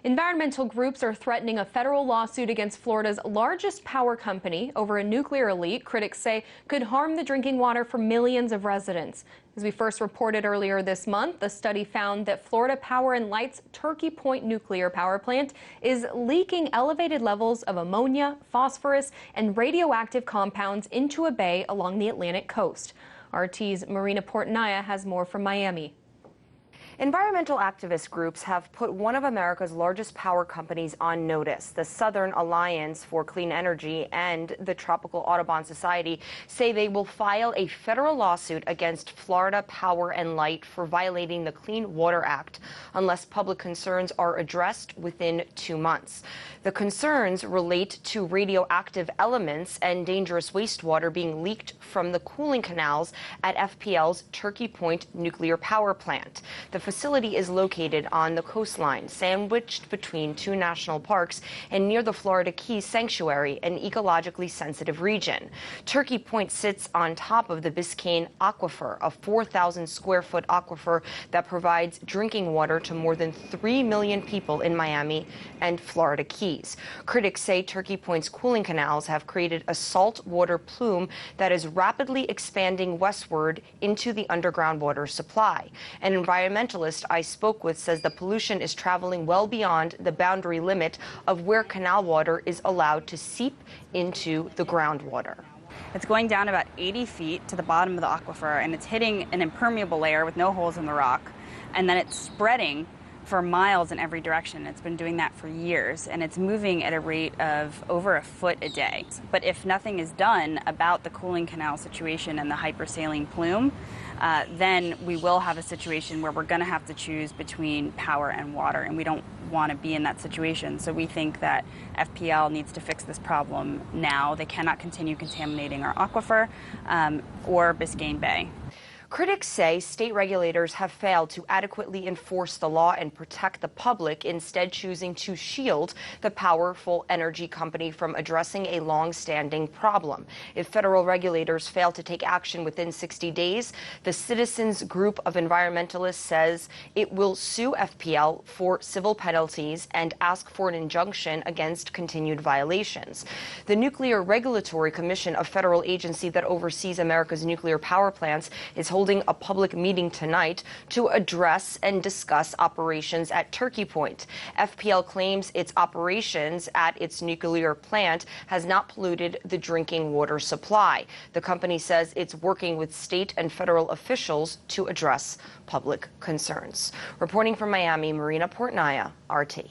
Environmental groups are threatening a federal lawsuit against Florida's largest power company over a nuclear leak critics say could harm the drinking water for millions of residents. As we first reported earlier this month, a study found that Florida Power and Light's Turkey Point nuclear power plant is leaking elevated levels of ammonia, phosphorus, and radioactive compounds into a bay along the Atlantic coast. RT's Marina Portnaya has more from Miami. Environmental activist groups have put one of America's largest power companies on notice. The Southern Alliance for Clean Energy and the Tropical Audubon Society say they will file a federal lawsuit against Florida Power and Light for violating the Clean Water Act unless public concerns are addressed within 2 months. The concerns relate to radioactive elements and dangerous wastewater being leaked from the cooling canals at FPL's Turkey Point nuclear power plant. The facility is located on the coastline, sandwiched between 2 national parks and near the Florida Keys Sanctuary, an ecologically sensitive region. Turkey Point sits on top of the Biscayne Aquifer, a 4,000-square-foot aquifer that provides drinking water to more than 3 million people in Miami and Florida Keys. Critics say Turkey Point's cooling canals have created a saltwater plume that is rapidly expanding westward into the underground water supply. An environmentalist I spoke with says the pollution is traveling well beyond the boundary limit of where canal water is allowed to seep into the groundwater. It's going down about 80 feet to the bottom of the aquifer, and it's hitting an impermeable layer with no holes in the rock, and then it's spreading for miles in every direction. It's been doing that for years, and it's moving at a rate of over a foot a day. But if nothing is done about the cooling canal situation and the hypersaline plume, then we will have a situation where we're going to have to choose between power and water, and we don't want to be in that situation. So we think that FPL needs to fix this problem now. They cannot continue contaminating our aquifer or Biscayne Bay. Critics say state regulators have failed to adequately enforce the law and protect the public, instead choosing to shield the powerful energy company from addressing a long-standing problem. If federal regulators fail to take action within 60 days, the Citizens Group of Environmentalists says it will sue FPL for civil penalties and ask for an injunction against continued violations. The Nuclear Regulatory Commission, a federal agency that oversees America's nuclear power plants, is holding a public meeting tonight to address and discuss operations at Turkey Point. FPL claims its operations at its nuclear plant has not polluted the drinking water supply. The company says it's working with state and federal officials to address public concerns. Reporting from Miami, Marina Portnaya, RT.